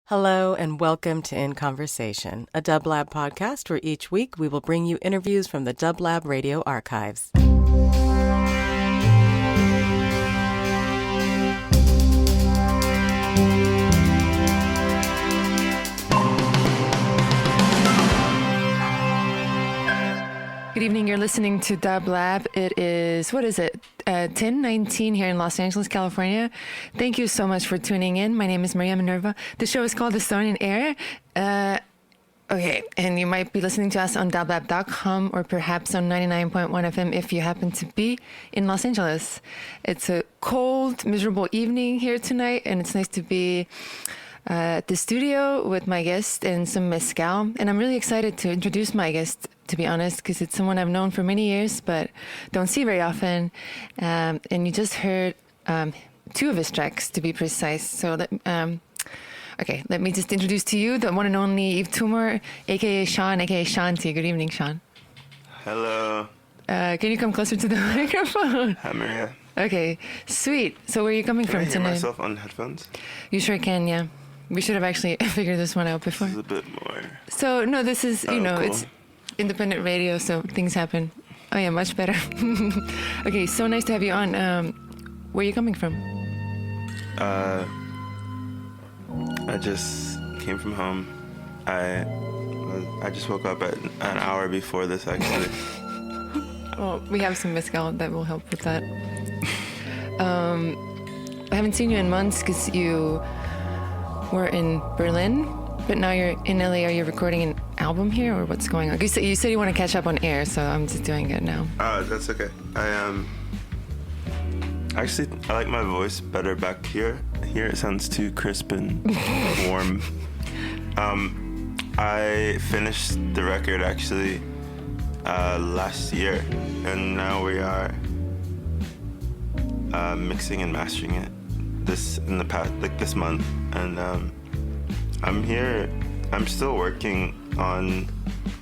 Hello and welcome to In Conversation, a dublab podcast where each week we will bring you interviews from the dublab radio archives. Good evening, you're listening to dublab. It is, 10:19 here in Los Angeles, California. Thank you so much for tuning in. My name is Maria Minerva. The show is called The Stone in Air. Okay, and you might be listening to us on dublab.com or perhaps on 99.1 FM if you happen to be in Los Angeles. It's a cold, miserable evening here tonight, and it's nice to be at the studio with my guest and some mezcal. And I'm really excited to introduce my guest, to be honest, because it's someone I've known for many years, but don't see very often. And you just heard two of his tracks, to be precise. So let me just introduce to you the one and only Yves Tumor, a.k.a. Sean, a.k.a. Shanti. Good evening, Sean. Hello. Can you come closer to the microphone? Hi, Maria. Okay, sweet. So where are you coming from tonight? Can I hear tonight? myself on headphones? You sure can, yeah. We should have actually figured this one out before. This is a bit more. So, no, this is, cool. It's independent radio, so things happen. Oh, yeah, much better. Okay, so nice to have you on. Where are you coming from? I just came from home. I just woke up at an hour before this, actually. Well, we have some mezcal that will help with that. I haven't seen you in months because you were in Berlin, but now you're in LA. Are you recording an album here, or what's going on? You said you want to catch up on air, so I'm just doing it now. That's okay. I like my voice better back here. Here it sounds too crisp and warm. I finished the record actually last year, and now we are mixing and mastering it this month, and I'm here. I'm still working on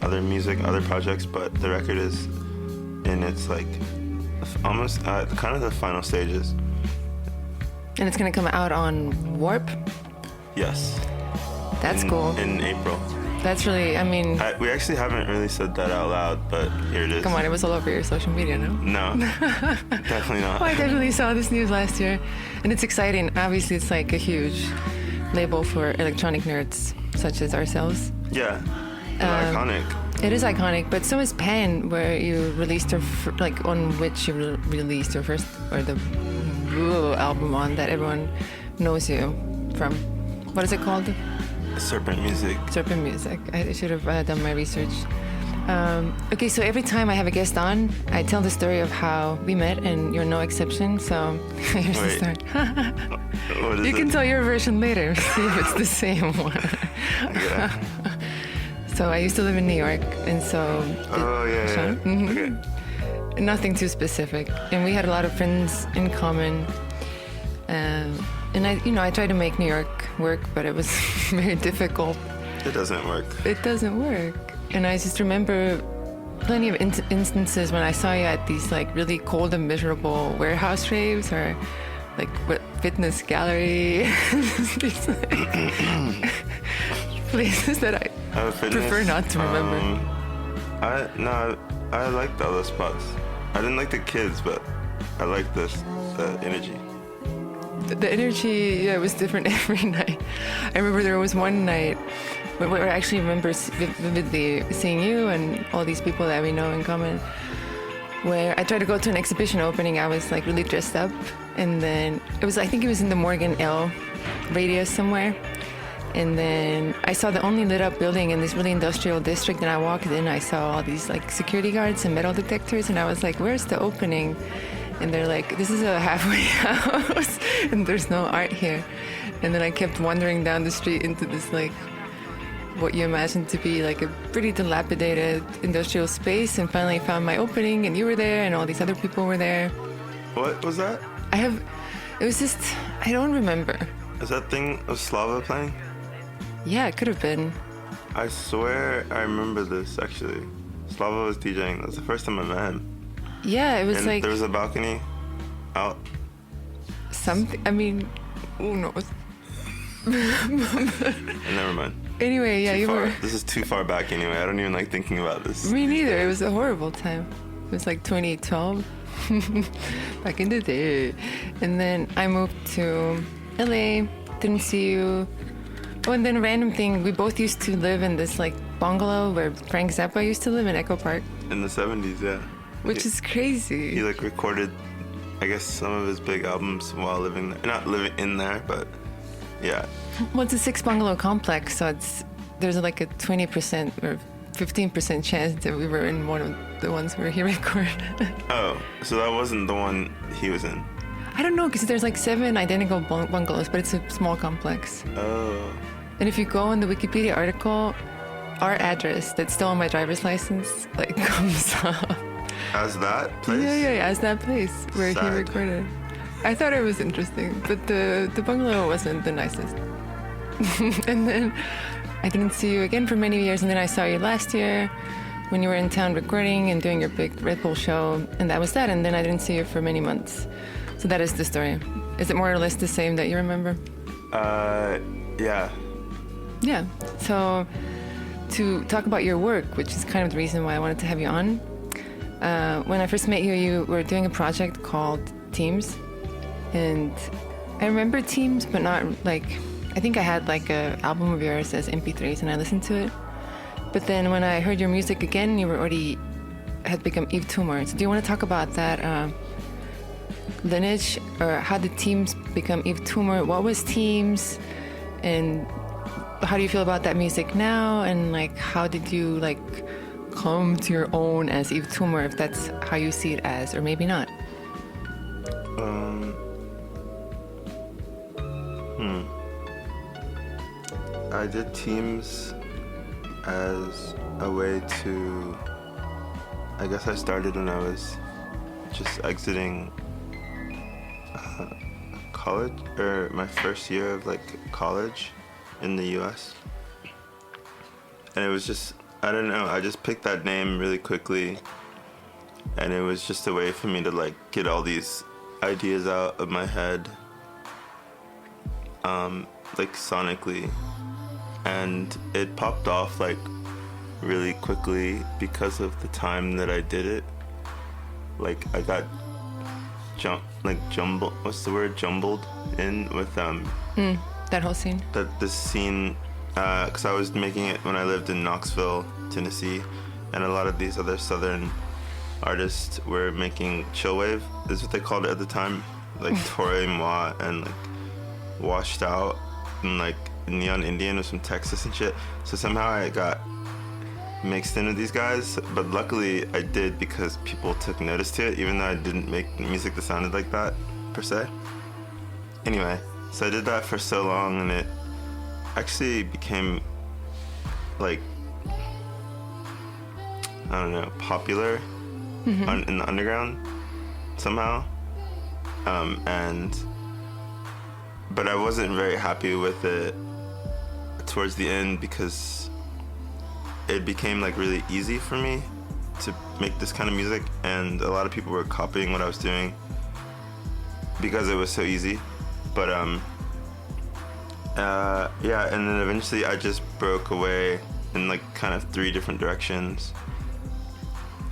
other music, other projects, but the record is in its almost kind of the final stages. And it's gonna come out on Warp? Yes. That's cool. In April. That's really, we actually haven't really said that out loud, but here it is. Come on, it was all over your social media, no? No, definitely not. Well, I definitely saw this news last year, and it's exciting. Obviously, it's like a huge label for electronic nerds such as ourselves. Yeah, iconic. It is iconic, but so is Pan, where you released on which you released your first, or the album on that everyone knows you from. What is it called? Serpent Music. Serpent Music. I should have done my research. Okay, so every time I have a guest on, I tell the story of how we met, and you're no exception. So here's the story. What is you can tell your version later. See if it's the same one. Yeah. So I used to live in New York, and so. Yeah. Mm-hmm. Okay. Nothing too specific, and we had a lot of friends in common. And I tried to make New York work, but it was very difficult. It doesn't work. It doesn't work. And I just remember plenty of instances when I saw you at these really cold and miserable warehouse raves, or fitness gallery, these places that I prefer not to remember. I liked all those spots. I didn't like the kids, but I liked the energy. The energy, yeah, was different every night. I remember there was one night where I actually remember vividly seeing you and all these people that we know in common, where I tried to go to an exhibition opening. I was really dressed up, and then I think it was in the Morgan L radius somewhere. And then I saw the only lit up building in this really industrial district, and I walked in, I saw all these security guards and metal detectors, and I was like, where's the opening? And they're like, this is a halfway house, and there's no art here. And then I kept wandering down the street into this what you imagine to be a pretty dilapidated industrial space, and finally found my opening, and you were there, and all these other people were there. What was that? I don't remember. Is that thing of Slava playing? Yeah, it could have been. I swear I remember this, actually. Slava was DJing. That was the first time I met him. Yeah, it was and there was a balcony out. Something, who knows? Never mind. Anyway, yeah, you were. This is too far back anyway. I don't even like thinking about this. Me neither. It was a horrible time. It was like 2012. Back in the day. And then I moved to LA. Didn't see you. Oh, and then a random thing. We both used to live in this like bungalow where Frank Zappa used to live in Echo Park. In the 70s, yeah. Which is crazy. He like recorded, I guess, some of his big albums while living there. Not living in there, but yeah. Well, it's a 6 bungalow complex, so there's like a 20% or 15% chance that we were in one of the ones where he recorded. Oh, so that wasn't the one he was in? I don't know, because there's like 7 identical bungalows, but it's a small complex. Oh. And if you go in the Wikipedia article, our address that's still on my driver's license like comes up. As that place? Yeah, as that place where he recorded. I thought it was interesting, but the bungalow wasn't the nicest. And then I didn't see you again for many years, and then I saw you last year when you were in town recording and doing your big Red Bull show, and that was that, and then I didn't see you for many months. So that is the story. Is it more or less the same that you remember? Yeah. Yeah, so to talk about your work, which is kind of the reason why I wanted to have you on, when I first met you, you were doing a project called Teams, and I remember Teams, but not like, I think I had like an album of yours as MP3s and I listened to it. But then when I heard your music again, you were already had become Yves Tumor. So do you want to talk about that lineage, or how did Teams become Yves Tumor? What was Teams, and how do you feel about that music now? And like, how did you like come to your own as Yves Tumor, if that's how you see it as, or maybe not? I did Teams as a way to, I guess I started when I was just exiting college, or my first year of like college in the US. And it was just, I don't know, I just picked that name really quickly, and it was just a way for me to like get all these ideas out of my head, like sonically. And it popped off like really quickly because of the time that I did it. Like I got jumbled, what's the word, jumbled in with That whole scene. This scene, because I was making it when I lived in Knoxville, Tennessee, and a lot of these other southern artists were making chillwave, is what they called it at the time, like Torre Moi and like Washed Out and like Neon Indian was from Texas and shit. So somehow I got mixed in with these guys, but luckily I did because people took notice to it, even though I didn't make music that sounded like that per se. Anyway, so I did that for so long, and it actually became like, I don't know, popular in the underground somehow. But I wasn't very happy with it towards the end because it became like really easy for me to make this kind of music, and a lot of people were copying what I was doing because it was so easy. But yeah, and then eventually I just broke away in like kind of 3 different directions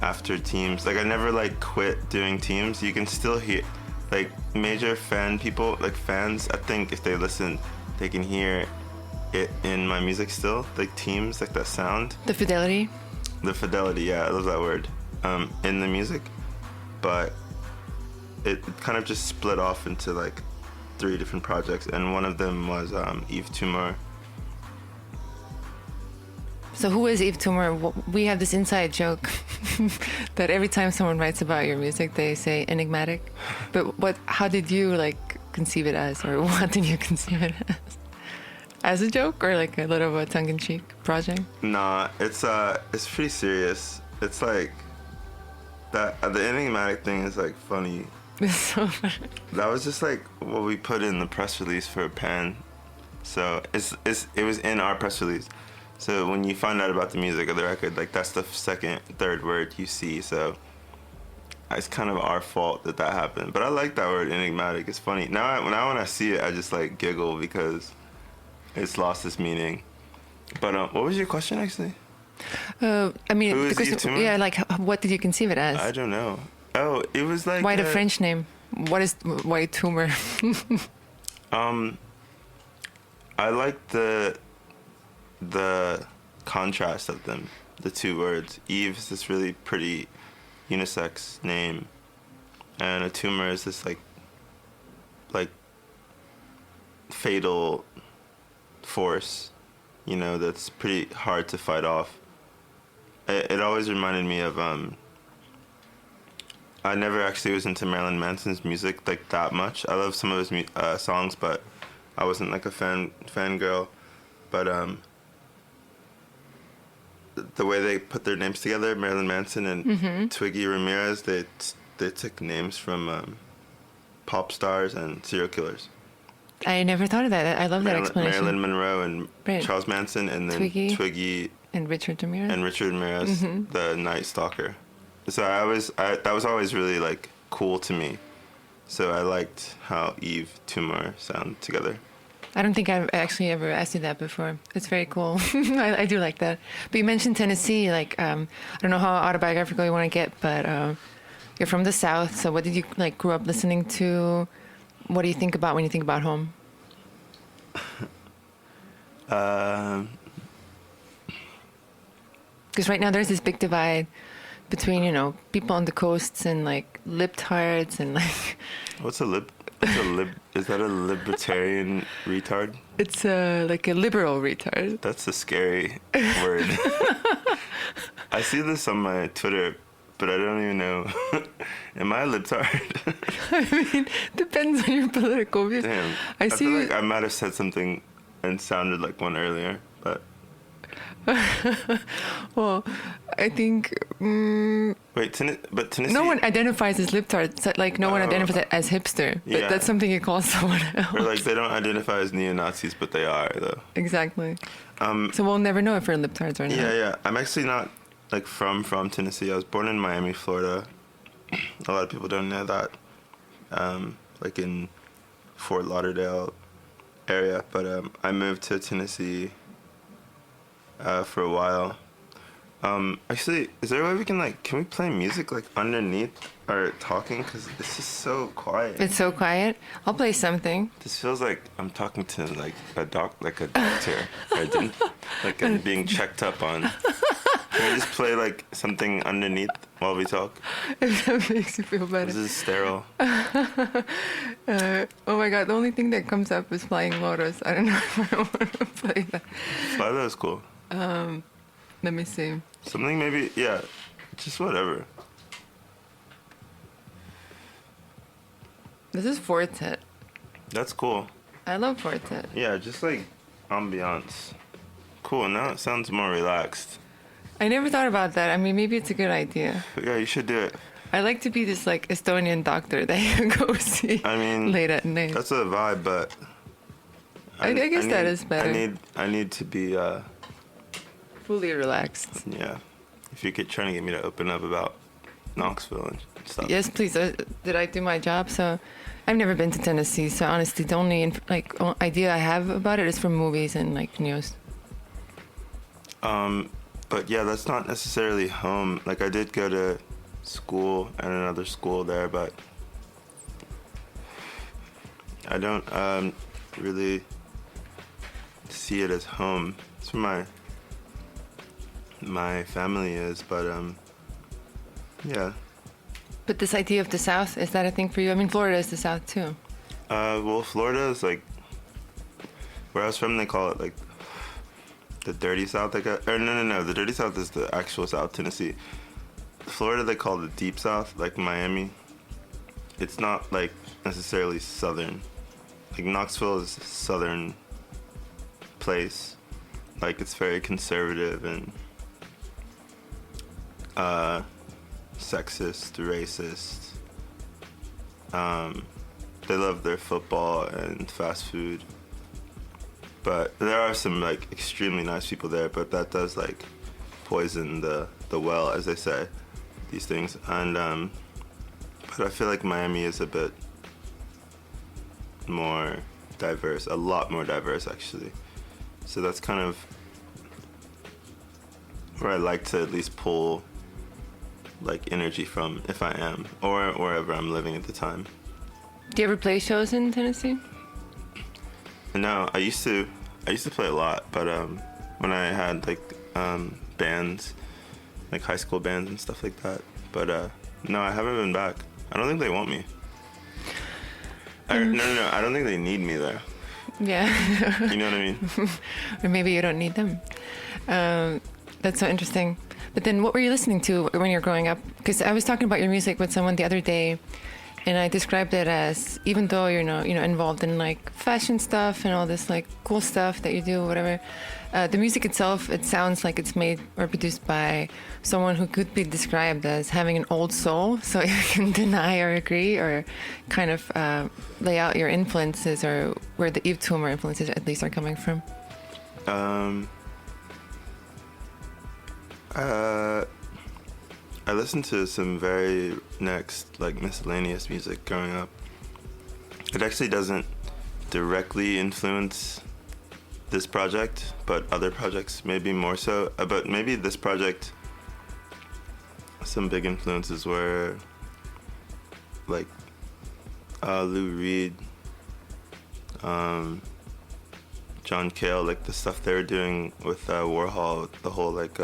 after Teams. Like I never like quit doing Teams. You can still hear like major fan people, like fans, I think if they listen they can hear it in my music still, like Teams, like that sound, The fidelity, yeah, I love that word, in the music. But it kind of just split off into like 3 different projects, and one of them was Yves Tumor. So who is Yves Tumor? We have this inside joke that every time someone writes about your music, they say enigmatic. But how did you like conceive it as, or what did you conceive it as? As a joke, or like a little of a tongue-in-cheek project? Nah, it's pretty serious. It's like that. The enigmatic thing is like funny. It's so funny. That was just like what we put in the press release for Pan. So it was in our press release. So when you find out about the music of the record, like that's the second, third word you see. So it's kind of our fault that happened. But I like that word, enigmatic. It's funny. Now when I see it, I just like giggle because it's lost its meaning. But what was your question actually? I mean, Who is the Yves Tumor? yeah, like what did you conceive it as? I don't know. Oh, it was like Why the French name? Why Tumor? I like the contrast of them, the two words. Yves is this really pretty unisex name, and a tumor is this like fatal force, you know, that's pretty hard to fight off. It always reminded me of I never actually was into Marilyn Manson's music like that much. I love some of his songs, but I wasn't like a fangirl. But the way they put their names together, Marilyn Manson and Twiggy Ramirez, they took names from pop stars and serial killers. I never thought of that. I love that explanation. Marilyn Monroe and Right. Charles Manson, and then Twiggy and Richard Ramirez. The Night Stalker. So that was always really like cool to me. So I liked how Yves Tumor sound together. I don't think I've actually ever asked you that before. It's very cool. I do like that. But you mentioned Tennessee. Like, I don't know how autobiographical you want to get, but you're from the South. So what did you like grow up listening to? What do you think about when you think about home? Because right now there's this big divide between, you know, people on the coasts and like libtards and like. What's a lib? Is that a libertarian retard? It's like a liberal retard. That's a scary word. I see this on my Twitter, but I don't even know. Am I a libtard? I mean, depends on your political views. Damn. I feel like I might have said something and sounded like one earlier, but. Well, I think. Wait, but Tennessee. No one identifies as libtard. So, like, no one identifies as hipster. But Yeah. that's something you call someone else. Or like they don't identify as neo-Nazis, but they are though. Exactly. So we'll never know if we're libtards or not. Yeah. I'm actually not like from Tennessee. I was born in Miami, Florida. A lot of people don't know that. Like in Fort Lauderdale area, but I moved to Tennessee for a while. Actually, is there a way we can we play music like underneath our talking? Because it's just so quiet. It's so quiet. I'll play something. This feels like I'm talking to like a doctor. Like I'm being checked up on. Can we just play like something underneath while we talk? If that makes you feel better. This is sterile. Oh my god, the only thing that comes up is Flying Lotus. I don't know if I want to play that. Fly Low is cool. Let me see. Something maybe, yeah, just whatever. This is Fortet. That's cool. I love Fortet. Yeah, just like ambiance. Cool, now it sounds more relaxed. I never thought about that. I mean, maybe it's a good idea. Yeah, you should do it. I like to be this like Estonian doctor that you go see late at night. That's a vibe, but I guess that is better. I need to be Fully relaxed. yeah. If you could trying to get me to open up about Knoxville and stuff. Yes, please. Did I do my job? So, I've never been to Tennessee. So honestly, the only idea I have about it is from movies and like news. But yeah, that's not necessarily home. Like I did go to school and another school there, but I don't really see it as home. It's where my family is, but yeah. But this idea of the South, is that a thing for you? I mean, Florida is the South too. Well, Florida is like where I was from. They call it like the dirty South. No. The dirty South is the actual South, Tennessee. Florida, they call the deep South, like Miami. It's not like necessarily southern. Like Knoxville is a southern place. Like it's very conservative and sexist, racist. They love their football and fast food. But there are some like extremely nice people there, but that does like poison the well, as they say, these things. And but I feel like Miami is a bit more diverse, a lot more diverse actually. So that's kind of where I like to at least pull like energy from if I am, or wherever I'm living at the time. Do you ever play shows in Tennessee? No, I used to play a lot, but when I had like bands, like high school bands and stuff like that. But no, I haven't been back. I don't think they want me. No, I don't think they need me there. Yeah. You know what I mean? Or maybe you don't need them. That's so interesting. But then what were you listening to when you were growing up? Because I was talking about your music with someone the other day, and I described it as, even though you're not, involved in like fashion stuff and all this like cool stuff that you do, whatever, the music itself, it sounds like it's made or produced by someone who could be described as having an old soul. So you can deny or agree or kind of lay out your influences or where the Yves Tumor influences at least are coming from. I listened to some very like miscellaneous music growing up. It actually doesn't directly influence this project, but other projects maybe more so. But maybe this project, some big influences were like Lou Reed, John Cale, like the stuff they were doing with Warhol, the whole like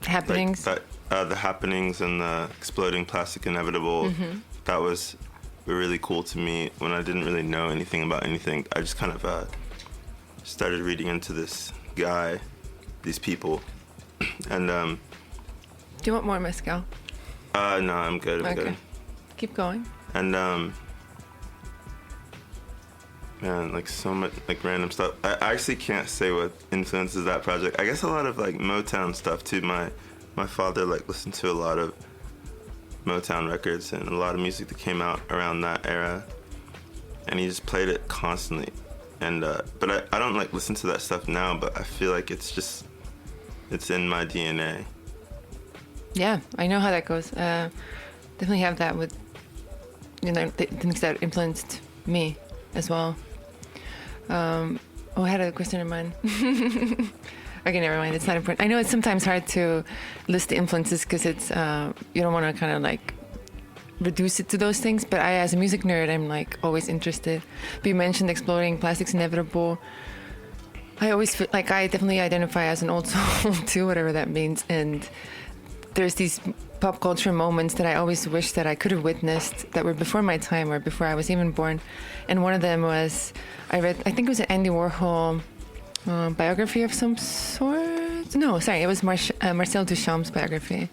happenings, like the happenings and the exploding plastic inevitable. Mm-hmm. That was really cool to me when I didn't really know anything about anything. I just kind of started reading into this guy, these people, and do you want more mezcal? No, I'm good. I'm good. Keep going. And man, like so much like random stuff. I actually can't say what influences that project. I guess a lot of like Motown stuff too. My father like listened to a lot of Motown records and a lot of music that came out around that era, and he just played it constantly. And but I don't like listen to that stuff now, but I feel like it's in my DNA. Yeah, I know how that goes. Definitely have that with the things that influenced me as well. I had a question in mind. Okay, never mind. It's not important. I know it's sometimes hard to list the influences because it's you don't want to kind of like reduce it to those things. But I, as a music nerd, I'm like always interested. But you mentioned exploring plastic's inevitable. I always feel like I definitely identify as an old soul too, whatever that means. And there's these pop culture moments that I always wish that I could have witnessed that were before my time or before I was even born. And one of them was, I think it was an Andy Warhol biography of some sort. No, sorry, it was Marcel Duchamp's biography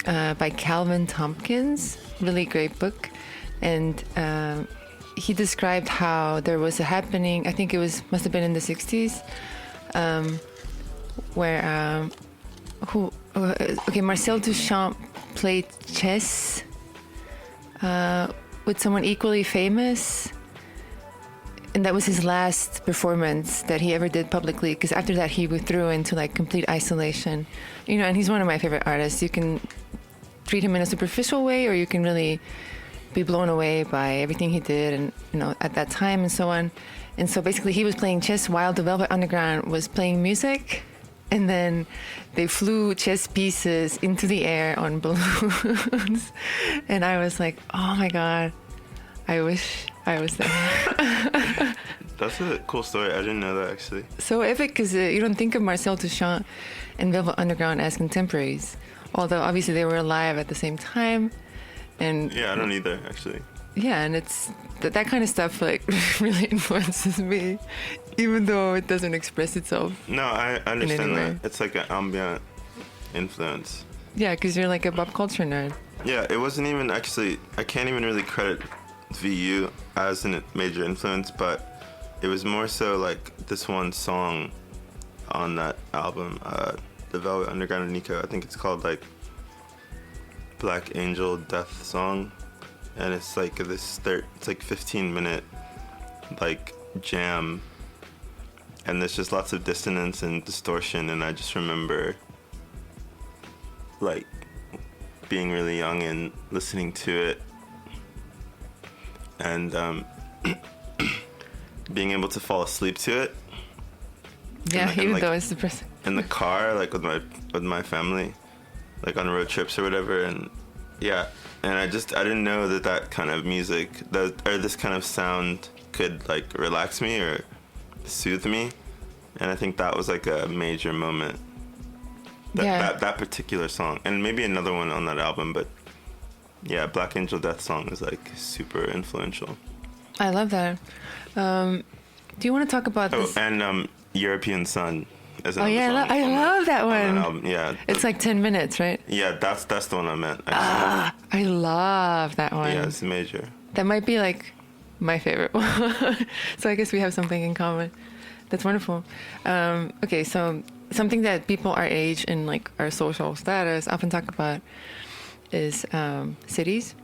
by Calvin Tompkins. Really great book. And he described how there was a happening, I think it must have been in the 60s, where Marcel Duchamp played chess with someone equally famous, and that was his last performance that he ever did publicly, because after that he withdrew into like complete isolation, and he's one of my favorite artists. You can treat him in a superficial way, or you can really be blown away by everything he did and at that time and so on. And so basically he was playing chess while the Velvet Underground was playing music. And then they flew chess pieces into the air on balloons. And I was like, oh my God, I wish I was there. That's a cool story. I didn't know that, actually. So epic, because you don't think of Marcel Duchamp and Velvet Underground as contemporaries. Although obviously they were alive at the same time. And yeah, I don't either, actually. Yeah, and it's that kind of stuff like really influences me, even though it doesn't express itself. No, I understand that. It's like an ambient influence. Yeah, because you're like a pop culture nerd. Yeah, it wasn't even actually, I can't even really credit VU as a major influence, but it was more so like this one song on that album, The Velvet Underground of Nico. I think it's called like Black Angel Death Song. And it's like it's like 15-minute like jam, and there's just lots of dissonance and distortion. And I just remember like being really young and listening to it, and being able to fall asleep to it. Yeah, even like, though it's depressing. In the car, like with my family, like on road trips or whatever, and yeah, and I didn't know that kind of music, or this kind of sound could like relax me or soothe me, and I think that was like a major moment. That particular song, and maybe another one on that album, but yeah, Black Angel Death Song is like super influential. I love that. Do you want to talk about this? And European Sun is Oh yeah, I love that one. Album. Yeah, it's like 10 minutes, right? Yeah, that's the one I meant. I love that one. Yeah, it's major. That might be like my favorite one. So I guess we have something in common. That's wonderful. Okay, so something that people our age and like our social status often talk about is cities.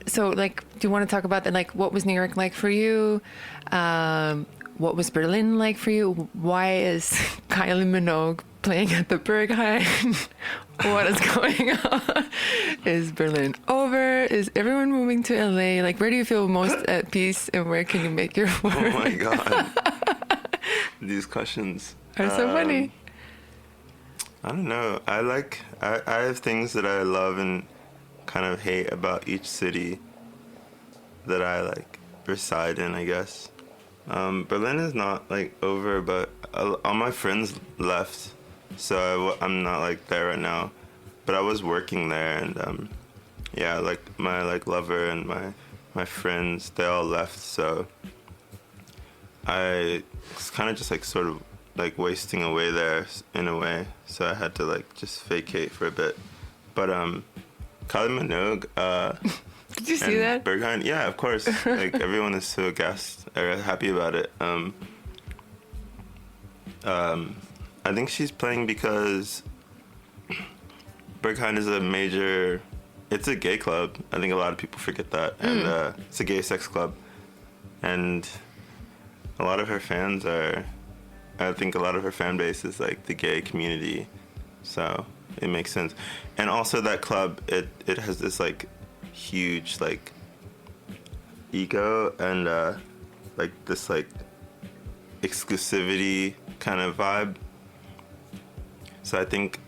So like, do you want to talk about that? Like, what was New York like for you? What was Berlin like for you? Why is Kylie Minogue playing at the Berghain? What is going on? Is Berlin over? Is everyone moving to LA? Like, where do you feel most at peace, and where can you make your work? Oh my God. These questions are so funny. I don't know. I have things that I love and kind of hate about each city that I like reside in, I guess. Berlin is not like over, but all my friends left, so I'm not like there right now. But I was working there, and yeah, like my like lover and my friends, they all left, so I was kind of just like sort of like wasting away there in a way. So I had to like just vacate for a bit. But Kylie Minogue, did you see that? Berghain, yeah, of course. Like everyone is so happy about it. I think she's playing because Berghain is it's a gay club. I think a lot of people forget that. And it's a gay sex club. And a lot of her fans I think a lot of her fan base is like the gay community. So it makes sense. And also that club, it has this like huge like ego and like this like exclusivity kind of vibe. So I think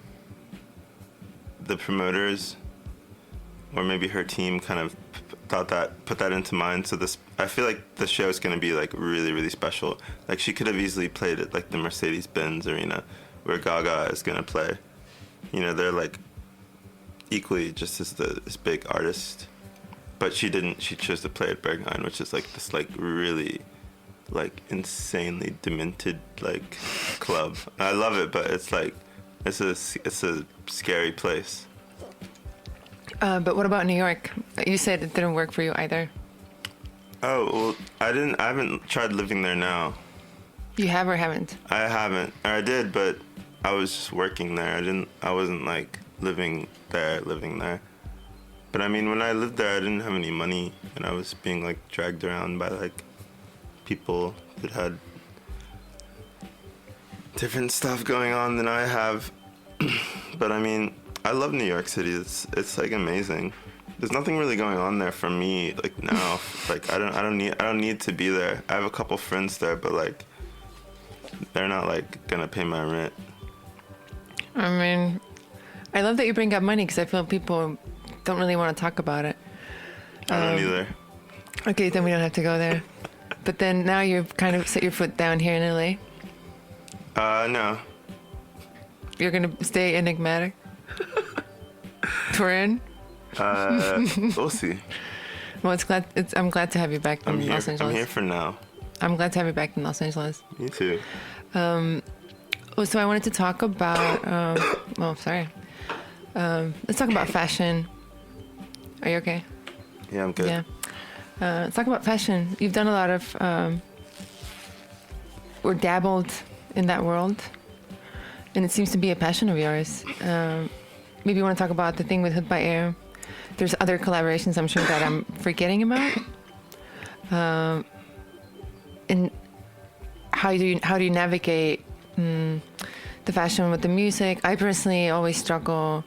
the promoters or maybe her team kind of put that into mind. So I feel like the show is going to be like really, really special. Like she could have easily played at like the Mercedes-Benz Arena where Gaga is going to play. You know, they're like equally just as this big artist, but she didn't. She chose to play at Berghain, which is like this like really like insanely demented like club. I love it, but it's like it's a scary place. But what about New York? You said it didn't work for you either. Oh well, I haven't tried living there now. You have or haven't? I haven't. Or I did, but I was just working there. I wasn't like living there. But I mean, when I lived there, I didn't have any money, and I was being like dragged around by like people that had different stuff going on than I have. But I mean, I love New York City. It's like amazing. There's nothing really going on there for me like now. Like I don't need to be there. I have a couple friends there, but like they're not like gonna pay my rent. I mean, I love that you bring up money because I feel people don't really want to talk about it. I don't either. Okay, then we don't have to go there. But then now you've kind of set your foot down here in LA. No. You're gonna stay enigmatic. Torin? We'll see. Well, I'm glad to have you back in Los Angeles. I'm here for now. I'm glad to have you back in Los Angeles. Me too. So I wanted to talk about. Let's talk about fashion. Are you okay? Yeah, I'm good. Yeah. Let's talk about fashion. You've done a lot of, or dabbled in that world, and it seems to be a passion of yours. Maybe you want to talk about the thing with Hood by Air. There's other collaborations I'm sure that I'm forgetting about. And how do you navigate the fashion with the music? I personally always struggle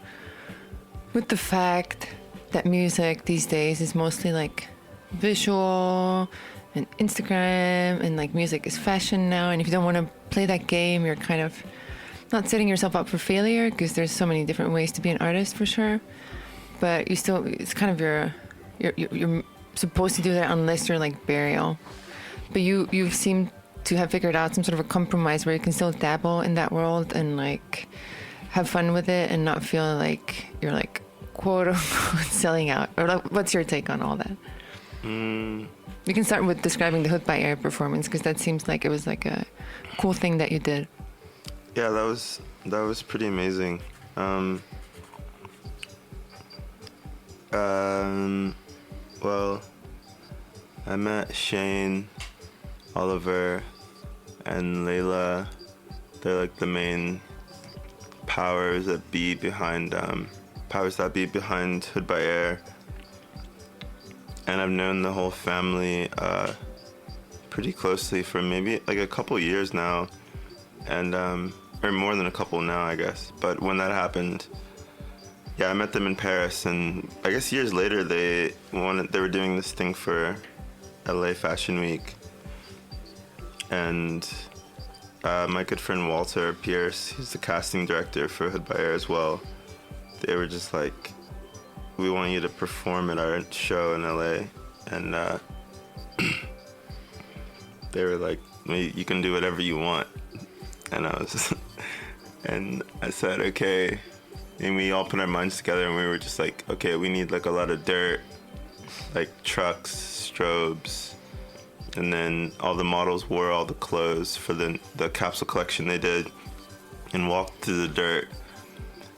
with the fact that music these days is mostly like visual and Instagram, and like music is fashion now. And if you don't want to play that game, you're kind of not setting yourself up for failure, because there's so many different ways to be an artist for sure. But you still, it's kind of you're supposed to do that unless you're like burial. But you seem to have figured out some sort of a compromise where you can still dabble in that world and like have fun with it and not feel like you're like quote unquote selling out. Or like, what's your take on all that? You can start with describing the Hood by Air performance, because that seems like it was like a cool thing that you did. Yeah, that was pretty amazing. Well, I met Shane, Oliver, and Layla. They're like the main powers that be behind Hood by Air. And I've known the whole family pretty closely for maybe like a couple years now, and or more than a couple now, I guess. But when that happened, yeah, I met them in Paris, and I guess years later they were doing this thing for LA Fashion Week, and my good friend Walter Pierce, he's the casting director for Hood by Air as well. They were just like, we want you to perform at our show in LA, and they were like, you can do whatever you want, and and I said okay, and we all put our minds together, and we were just like, okay, we need like a lot of dirt, like trucks, strobes, and then all the models wore all the clothes for the capsule collection they did, and walked through the dirt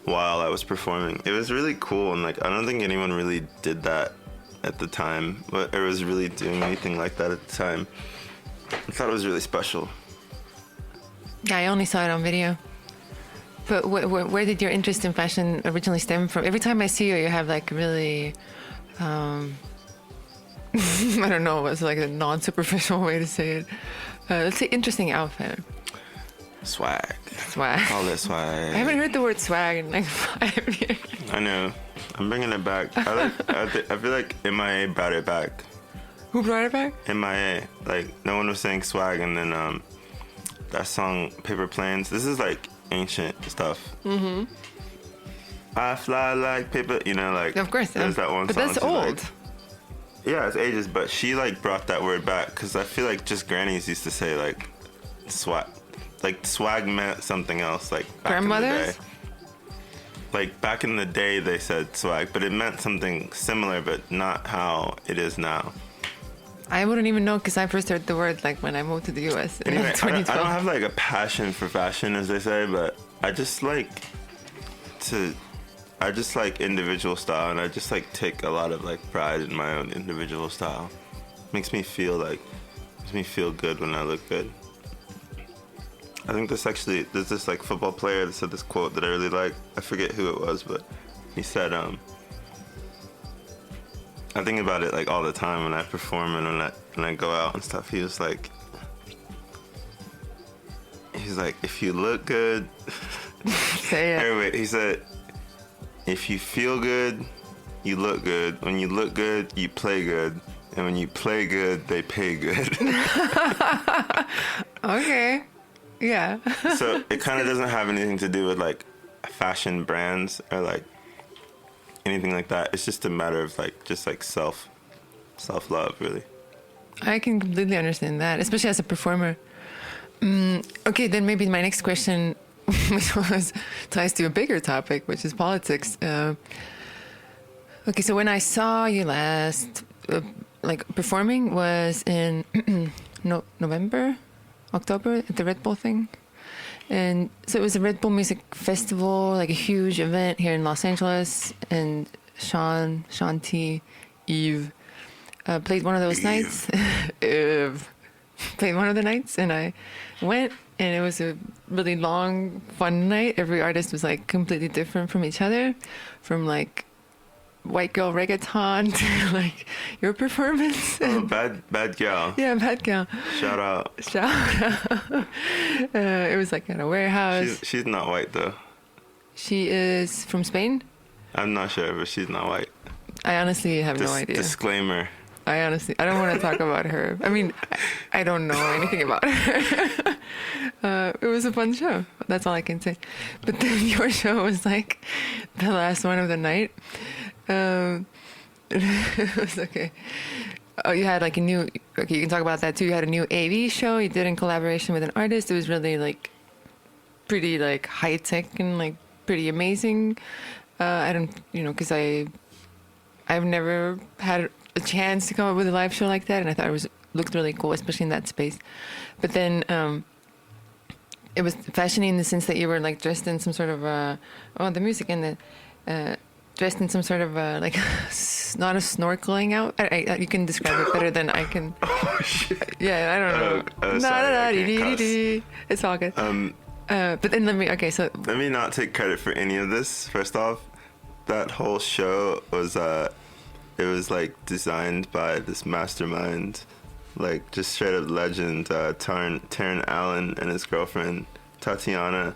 while I was performing. It was really cool, and like I don't think anyone really did that at the time, or was really doing anything like that at the time. I thought it was really special. Yeah, I only saw it on video. But where did your interest in fashion originally stem from? Every time I see you, you have like really, I don't know, what's like a non-superficial way to say it. Let's say interesting outfit. Swag. Call it swag. I haven't heard the word swag in like 5 years. I know. I'm bringing it back. I feel like MIA brought it back. Who brought it back? MIA. Like, no one was saying swag, and then that song, Paper Planes, this is like ancient stuff. Mm-hmm. I fly like paper, like. Of course. There's that one but song. But that's old. Like, yeah, it's ages, but she like brought that word back, because I feel like just grannies used to say like swag. Like swag meant something else, like back grandmothers? in the day. Like back in the day they said swag, but it meant something similar, but not how it is now. I wouldn't even know, because I first heard the word like when I moved to the US in anyway, 2012. I don't have like a passion for fashion, as they say, but I just like individual style, and I just like take a lot of like pride in my own individual style. Makes me feel good when I look good. I think there's this like football player that said this quote that I really like. I forget who it was, but he said, I think about it like all the time when I perform and when I go out and stuff. He's like, if you look good, say it. Wait, he said, if you feel good, you look good. When you look good, you play good. And when you play good, they pay good. Okay. Yeah. So it kind of doesn't have anything to do with like fashion brands or like anything like that. It's just a matter of like just like self-love, really. I can completely understand that, especially as a performer. Okay, then maybe my next question, which ties to a bigger topic, which is politics. Okay, so when I saw you last, like performing, was in October at the Red Bull thing. And so it was a Red Bull Music Festival, like a huge event here in Los Angeles. And Sean T, Yves played one of those nights. Played one of the nights, and I went, and it was a really long, fun night. Every artist was like completely different from each other, from like white girl reggaeton to like your performance. Oh, bad gal. Yeah, bad gal. Shout out. It was like at a warehouse. She's not white though. She is from Spain? I'm not sure, but she's not white. I honestly have no idea. Disclaimer. I honestly, I don't want to talk about her. I mean, I don't know anything about her. It was a fun show. That's all I can say. But then your show was like the last one of the night. It was okay. Oh, you had like a new, okay, you can talk about that too. You had a new AV show you did in collaboration with an artist. It was really like pretty like high tech and like pretty amazing. I don't, because I've never had a chance to come up with a live show like that, and I thought it looked really cool, especially in that space. But then it was fascinating in the sense that you were like dressed in some sort of the music and the dressed in some sort of like not a snorkeling out. You can describe it better than I can. Oh shit! Yeah, I don't know. It's all good. But then let me not take credit for any of this. First off, that whole show was it was like designed by this mastermind, like just straight up legend, Taryn Allen and his girlfriend Tatiana.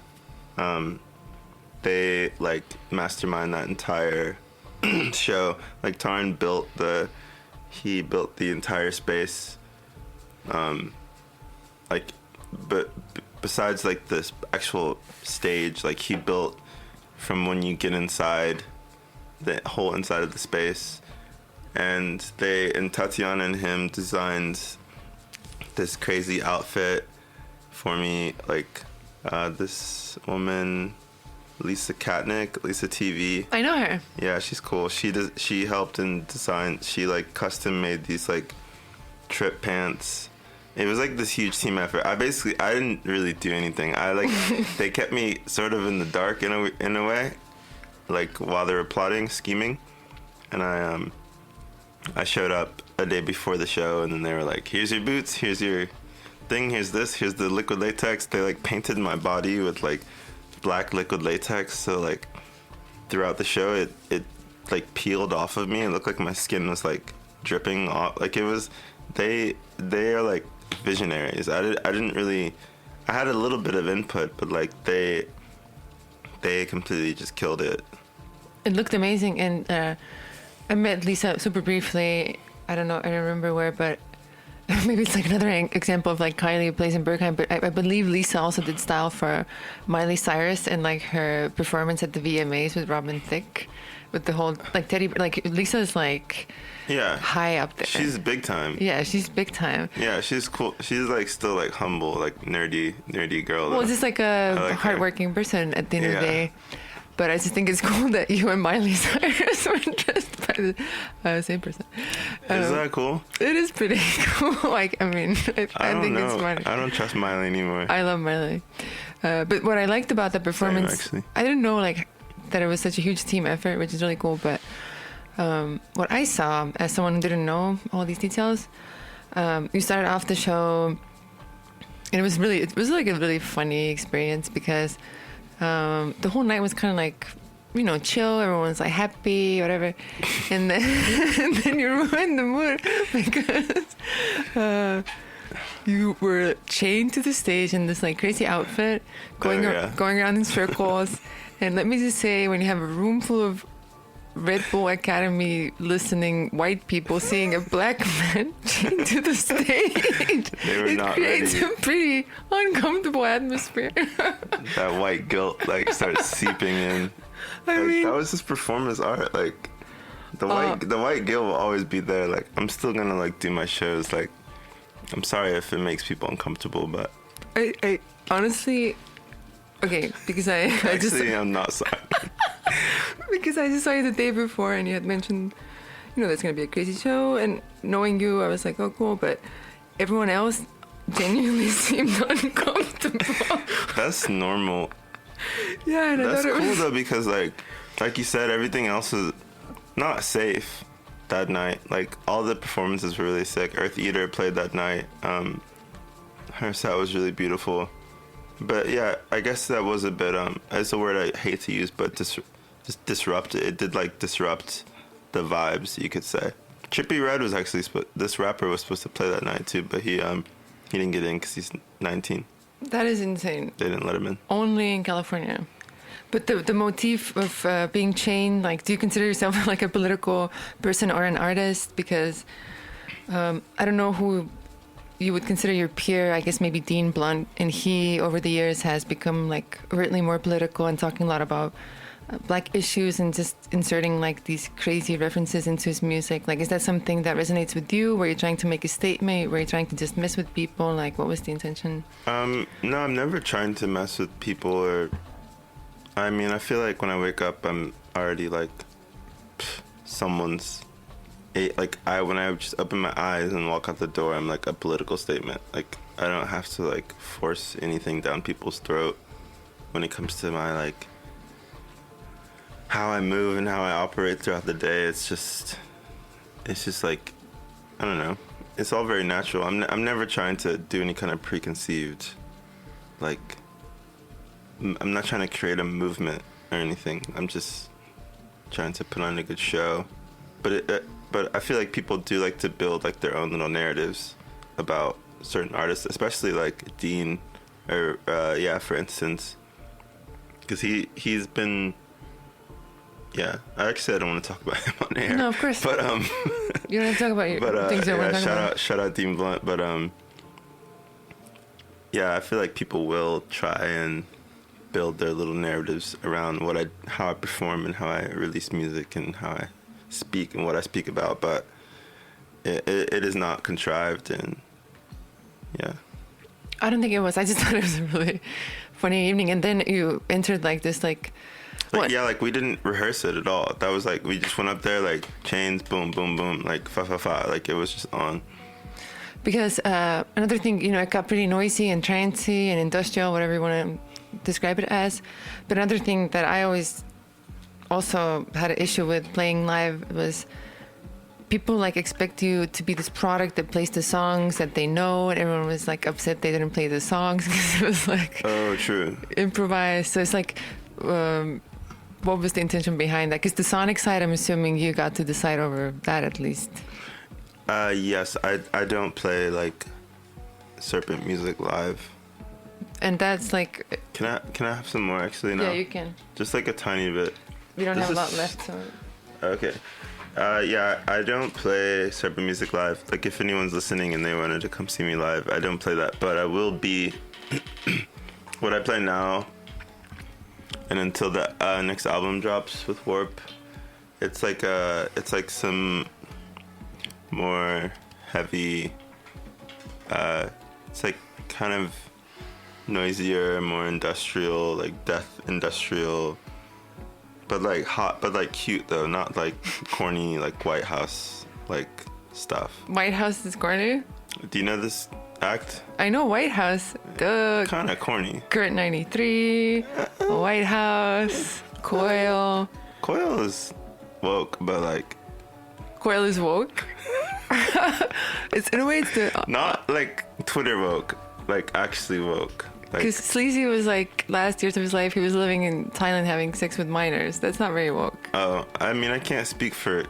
They like mastermind that entire show. Like Taryn built the entire space. But besides like this actual stage, like he built from when you get inside, the whole inside of the space, and Tatiana and him designed this crazy outfit for me, like this woman, Lisa TV. I know her. Yeah, she's cool. She helped in design. She like custom made these like trip pants. It was like this huge team effort. I didn't really do anything. They kept me sort of in the dark in a way, like while they were plotting, scheming, and I showed up a day before the show, and then they were like, "Here's your boots. Here's your thing. Here's this. Here's the liquid latex." They like painted my body with like black liquid latex, so like throughout the show it like peeled off of me. It looked like my skin was like dripping off. Like it was. They are like visionaries. I didn't really. I had a little bit of input, but like they completely just killed it. It looked amazing, and I met Lisa super briefly. I don't remember where, but maybe it's like another example of like Kylie who plays in Berghain. But I believe Lisa also did style for Miley Cyrus and like her performance at the VMAs with Robin Thicke, with the whole like Teddy. Like Lisa's like high up there. She's big time. Yeah, she's big time. Yeah, she's cool. She's like still like humble, like nerdy girl. Well, just like a hardworking person at the end of the day. But I just think it's cool that you and Miley Cyrus were dressed by the same person. Is that cool? It is pretty cool. Like, I mean, I think know. it's smart. I don't trust Miley anymore. I love Miley. But what I liked about the performance, I didn't know like that it was such a huge team effort, which is really cool. But what I saw, as someone who didn't know all these details, you started off the show, and it was like a really funny experience because the whole night was kind of like, chill. Everyone's like happy, whatever. And then you ruined the mood because you were chained to the stage in this like crazy outfit, going around in circles. And let me just say, when you have a room full of Red Bull Academy listening white people seeing a black man chained to the stage, it creates a pretty uncomfortable atmosphere. That white guilt like starts seeping in. I mean, that was just performance art. Like the white guilt will always be there. Like I'm still gonna like do my shows. Like I'm sorry if it makes people uncomfortable, but I honestly, okay, because I'm not sorry. Because I just saw you the day before and you had mentioned, there's going to be a crazy show. And knowing you, I was like, oh, cool. But everyone else genuinely seemed uncomfortable. That's normal. Yeah, and that's cool though, because like you said, everything else was not safe that night. Like all the performances were really sick. Earth Eater played that night. Her set was really beautiful. But yeah, I guess that was a bit it's a word I hate to use, but just disrupt it. It did like disrupt the vibes, you could say. Trippie Redd was actually this rapper was supposed to play that night too, but he didn't get in because he's 19. That is insane. They didn't let him in. Only in California. But the motif of being chained, like, do you consider yourself like a political person or an artist? Because I don't know who you would consider your peer. I guess maybe Dean Blunt, and he over the years has become like really more political and talking a lot about Black issues and just inserting like these crazy references into his music. Like, is that something that resonates with you? Were you trying to make a statement? Were you trying to just mess with people? Like, what was the intention? No, I'm never trying to mess with people, or I mean, I feel like when I wake up, I'm already like someone's. When I just open my eyes and walk out the door, I'm like a political statement. Like, I don't have to like force anything down people's throat when it comes to my like how I move and how I operate throughout the day. It's just like, I don't know. It's all very natural. I'm never trying to do any kind of preconceived, like, I'm not trying to create a movement or anything. I'm just trying to put on a good show. But I feel like people do like to build like their own little narratives about certain artists, especially like Dean, or for instance, because he's been. Yeah, I actually don't want to talk about him on air. No, of course. But you don't have to talk about your things you want to talk about. Shout out Dean Blunt. But I feel like people will try and build their little narratives around how I perform and how I release music and how I speak and what I speak about. But it is not contrived, and yeah. I don't think it was. I just thought it was a really funny evening, and then you entered like this like. Like, yeah, like we didn't rehearse it at all. That was like, we just went up there, like chains, boom, boom, boom, like fa fa fa, like it was just on. Because another thing, it got pretty noisy and trancey and industrial, whatever you want to describe it as. But another thing that I always also had an issue with playing live was people like expect you to be this product that plays the songs that they know, and everyone was like upset they didn't play the songs because it was like true improvised. So it's like. What was the intention behind that? Because the sonic side, I'm assuming you got to decide over that at least. Yes, I don't play like Serpent music live. And that's like. Can I have some more actually now? Yeah, you can. Just like a tiny bit. We don't have a lot left, so. Okay. I don't play Serpent music live. Like, if anyone's listening and they wanted to come see me live, I don't play that. But I will be. What I play now. And until the next album drops with Warp, it's like some more heavy. It's like kind of noisier, more industrial, like death industrial, but like hot, but like cute though, not like corny like White House like stuff. White House is corny? Do you know this act? I know White House. Duh. Kind of corny. Kurt 93, White House, Coil. Coil is woke, but like. Coil is woke? It's in a way it's the. Not like Twitter woke, like actually woke. Because Sleazy was like, last years of his life, he was living in Thailand having sex with minors. That's not very woke. Oh, I mean, I can't speak for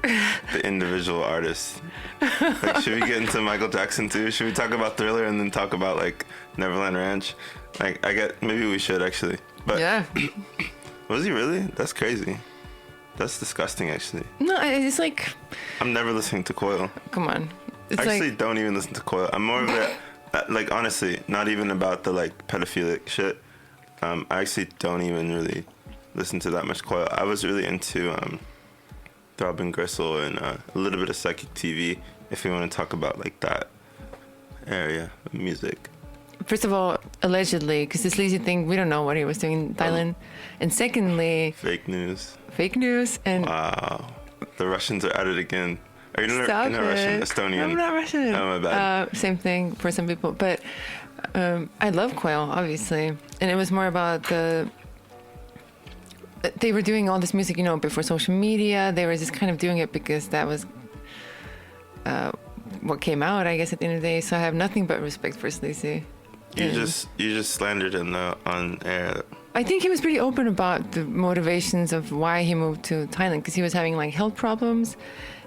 the individual artists. Like, should we get into Michael Jackson too? Should we talk about Thriller and then talk about like Neverland Ranch? Like, maybe we should actually. But yeah. Was he really? That's crazy. That's disgusting, actually. No, it's like. I'm never listening to Coil. Come on. It's actually, like, don't even listen to Coil. I'm more of a. Like, honestly, not even about the, like, pedophilic shit. I actually don't even really listen to that much Coil. I was really into Throbbing Gristle and a little bit of Psychic TV, if you want to talk about, like, that area of music. First of all, allegedly, because this Sleazy thing, we don't know what he was doing in Thailand. And secondly... Fake news. And... Wow. The Russians are at it again. Are you not Russian? Estonian? I'm not Russian. Oh, my bad. Same thing for some people. But I love Coil, obviously. And it was more about they were doing all this music, before social media. They were just kind of doing it because that was what came out, I guess, at the end of the day. So I have nothing but respect for Sleazy. You just slandered him on air. I think he was pretty open about the motivations of why he moved to Thailand, because he was having like health problems.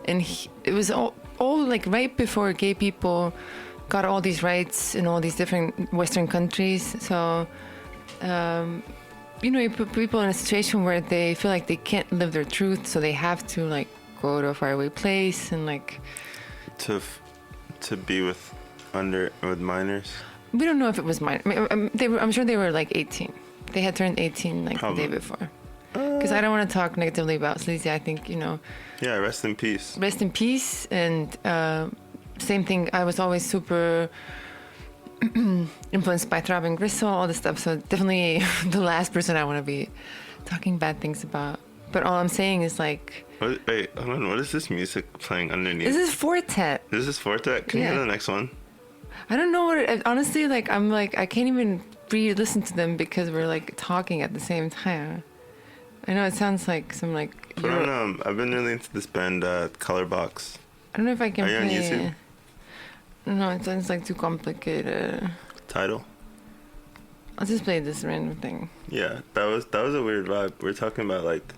And it was all like right before gay people got all these rights in all these different Western countries. So, you put people in a situation where they feel like they can't live their truth, so they have to like go to a faraway place and like. to be with minors? We don't know if it was mine. I'm sure they were like 18. They had turned 18 like the day before. Because I don't want to talk negatively about Sleazy. I think, Yeah, rest in peace. Rest in peace. And same thing, I was always super influenced by Throbbing Gristle, all this stuff. So definitely the last person I want to be talking bad things about. But all I'm saying is like... Wait, hold on. What is this music playing underneath? This is Fortet. This is Fortet? Can you hear the next one? I don't know what it... Honestly, like, I'm like, I can't even re-listen to them because we're like talking at the same time. I know it sounds like some like... I've been really into this band, Colorbox. I don't know if I can play... Are you on YouTube? No, it sounds like too complicated. Title? I'll just play this random thing. Yeah, that was a weird vibe. We're talking about like...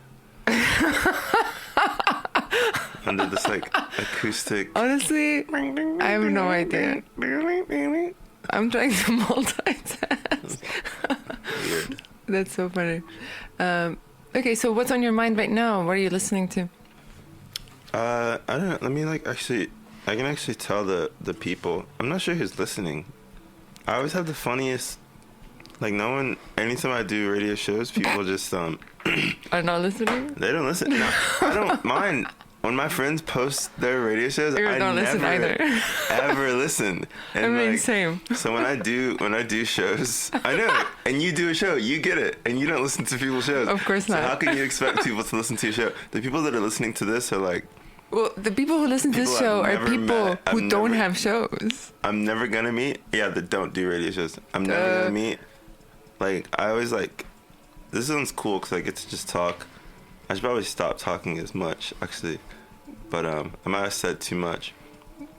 under this like acoustic... Honestly, I have no idea. I'm trying to multitask. Weird. That's so funny. Okay, so what's on your mind right now? What are you listening to? I don't know. Let me I can actually tell the people. I'm not sure who's listening. I always have the funniest, no one, anytime I do radio shows, people just, are not listening? They don't listen. No, I don't mind. When my friends post their radio shows, I don't listen either. Ever listen. And I mean, same. So when I do shows, I know, and you do a show, you get it, and you don't listen to people's shows. Of course not. So how can you expect people to listen to your show? The people that are listening to this are like... Well, the people who listen to this show are people who don't have shows. I'm never gonna meet. Yeah, that don't do radio shows. I'm never gonna meet. I always this sounds cool because I get to just talk. I should probably stop talking as much, actually. But I might have said too much.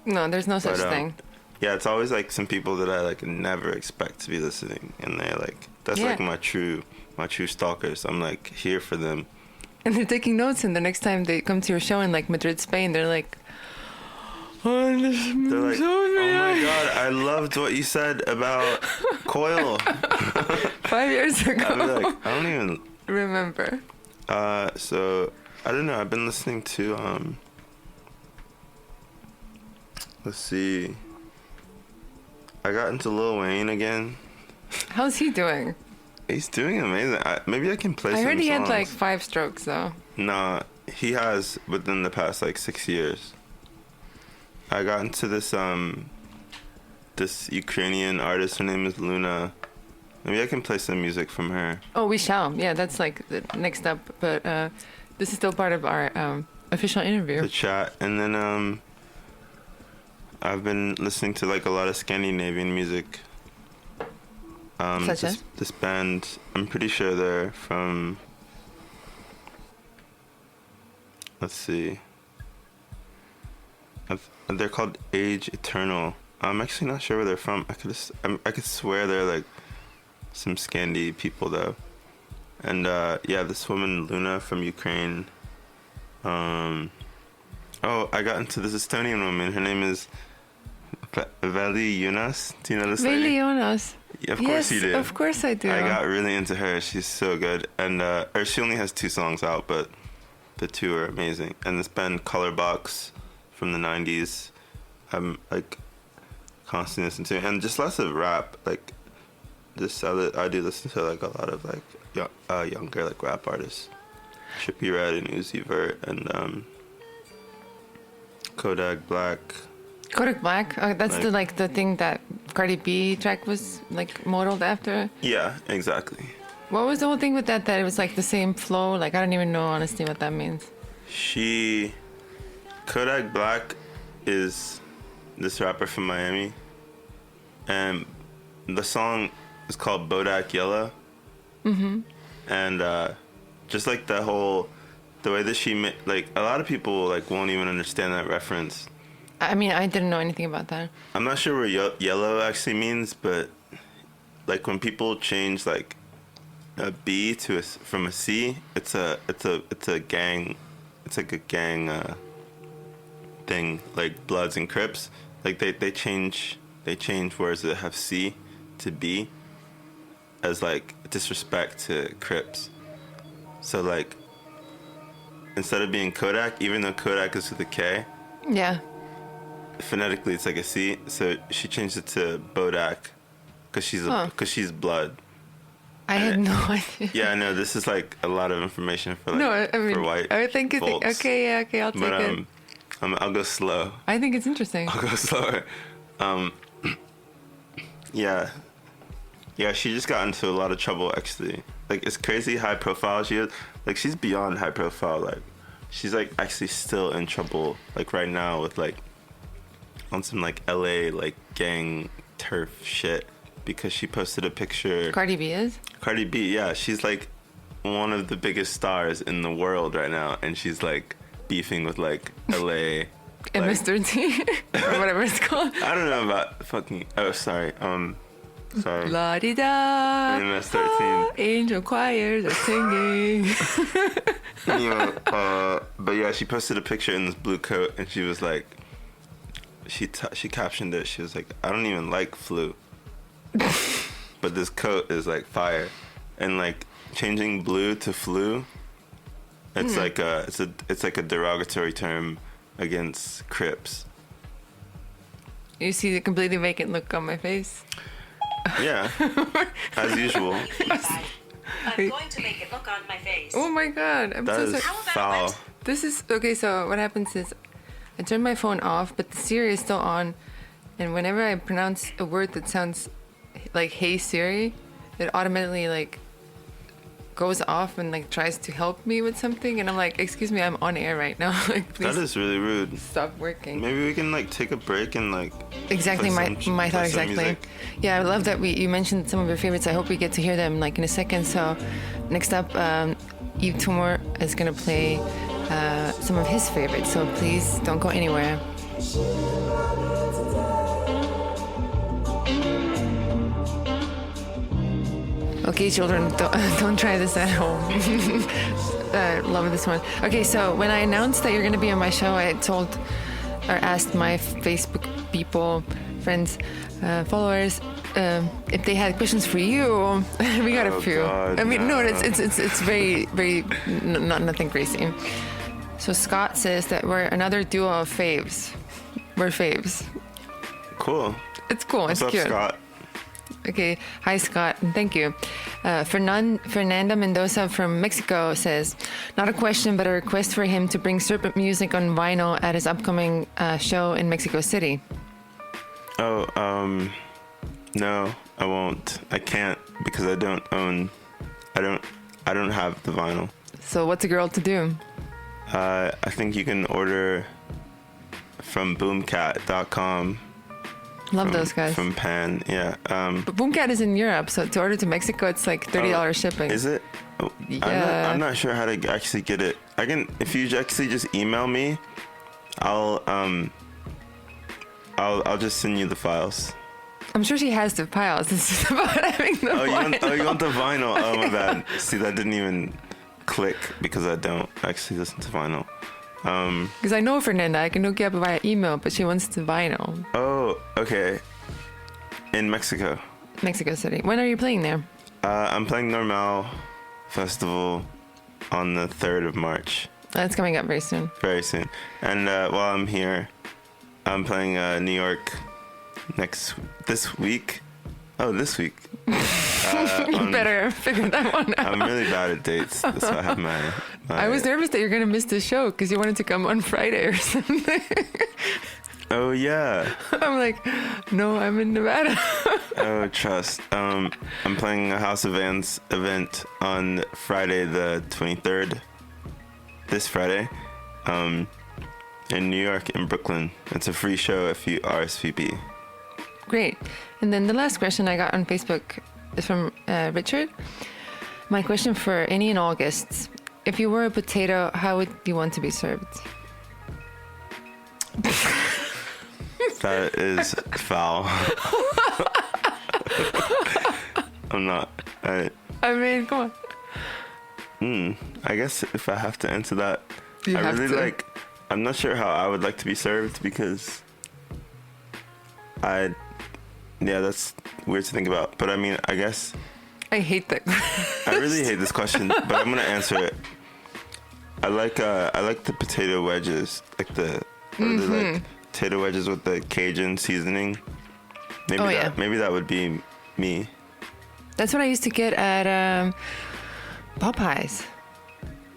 No, there's no such thing. Yeah, it's always some people that I never expect to be listening, and they that's my true stalkers. I'm here for them. And they're taking notes, and the next time they come to your show in Madrid, Spain, they're like, oh my God, I loved what you said about Coil. 5 years ago. I'd be I don't even remember. So I don't know. I've been listening to let's see. I got into Lil Wayne again. How's he doing? He's doing amazing. Maybe I can play some songs. I heard he had 5 strokes though. Nah, he has within the past 6 years. I got into this Ukrainian artist. Her name is Luna. Maybe I can play some music from her. Oh, we shall. Yeah, that's the next up. But this is still part of our official interview. The chat. And then I've been listening to a lot of Scandinavian music. Such as? This band, I'm pretty sure they're from... Let's see. They're called Age Eternal. I'm actually not sure where they're from. I could swear they're some Scandi people though. And this woman Luna from Ukraine. I got into this Estonian woman. Her name is Veli Jonas. Do you know this lady? Veli Jonas. Of course you do. Of course I do. I got really into her. She's so good. And she only has 2 songs out, but the 2 are amazing. And this band Colorbox from the 90s, I'm constantly listening to, and just lots of rap. I do listen to a lot of younger rap artists, Trippie Redd and Uzi Vert and Kodak Black. Kodak Black? That's the thing that Cardi B track was modeled after? Yeah, exactly. What was the whole thing with that it was the same flow? I don't even know honestly what that means. Kodak Black is this rapper from Miami, and the song is called Bodak Yellow. Mm-hmm. And just the way that she a lot of people won't even understand that reference. I mean, I didn't know anything about that. I'm not sure what yellow actually means, but when people change a B from a C, it's a gang. It's a gang thing, Bloods and Crips. They change words that have C to B as disrespect to Crips. So instead of being Kodak, even though Kodak is with a K. Yeah. phonetically it's like a C, so she changed it to Bodak because she's blood. I had no idea. Yeah, I know this is like a lot of information for like No, I mean, for white I think it's folks. okay. Yeah, okay, I'll take it. I'll go slow. I think it's interesting. I'll go slower. Yeah, she just got into a lot of trouble actually. Like it's crazy high profile she is. Like she's beyond high profile. Like she's like actually still in trouble like right now with like on some like LA like gang turf shit because she posted a picture. Cardi B is? Cardi B, yeah, she's like one of the biggest stars in the world right now, and she's like beefing with like LA MS-13 or whatever it's called. I don't know about fucking. Oh, sorry. Sorry. La di da. MS-13. Angel choirs are singing. But yeah, she posted a picture in this blue coat, and she was like, she captioned it. She was like, I don't even like flu, but this coat is like fire, and like changing blue to flu. It's like it's like a derogatory term against Crips. You see the completely vacant look on my face. Yeah, as usual. I'm going to make it look on my face. Oh my god, I'm That so is sorry. foul. This is okay. So what happens is, I turn my phone off, but the Siri is still on, and whenever I pronounce a word that sounds like "Hey Siri," it automatically like goes off and like tries to help me with something, and I'm like, "Excuse me, I'm on air right now. Like, please That is really rude. stop working." Maybe we can like take a break and like Exactly, play my some thought play some exactly. music. Yeah, I love that you mentioned some of your favorites. I hope we get to hear them like in a second. So next up, Yves Tumor is gonna play some of his favorites. So please don't go anywhere. Okay, children, don't try this at home. Love this one. Okay, so when I announced that you're going to be on my show, I asked my Facebook people, friends, followers, if they had questions for you. We got a few. God, I mean, no, no. it's very, very, nothing crazy. So Scott says that we're another duo of faves. We're faves. Cool. It's cool. What's it's up, cute. Scott? Okay, hi Scott, and thank you. Fernanda Mendoza from Mexico says, not a question, but a request for him to bring Serpent music on vinyl at his upcoming show in Mexico City. Oh, no, I won't. I can't because I don't have the vinyl. So what's a girl to do? I think you can order from boomcat.com. Love those guys. From Pan, yeah. But Boomcat is in Europe, so to order to Mexico, it's like $30 shipping. Is it? Oh, Yeah. I'm not sure how to actually get it. I can, if you actually just email me, I'll just send you the files. I'm sure she has the files. It's just about having the vinyl. You want the vinyl? Oh my bad. See, that didn't even click because I don't actually listen to vinyl. Because I know Fernanda, I can hook you up via email, but she wants the vinyl. Oh, okay. In Mexico. Mexico City. When are you playing there? I'm playing Normal Festival on the 3rd of March. That's coming up very soon. Very soon. And while I'm here, I'm playing New York this week. Oh, this week. You better figure that one out. I'm really bad at dates. That's why I have my I was nervous that you're going to miss the show because you wanted to come on Friday or something. Oh, yeah. I'm like, no, I'm in Nevada. Oh, trust. I'm playing a House of Vans event on Friday the 23rd. This Friday. In New York, in Brooklyn. It's a free show if you RSVP. Great. And then the last question I got on Facebook is from Richard. My question for any and all guests. If you were a potato, how would you want to be served? That is foul. I'm not. I mean, come on. I guess if I have to answer that, You I have really to. like. I'm not sure how I would like to be served because yeah, that's weird to think about. But I mean, I guess I hate that. I really hate this question, but I'm gonna answer it. I like the potato wedges, like the like potato wedges with the Cajun seasoning. Maybe maybe that would be me. That's what I used to get at Popeyes.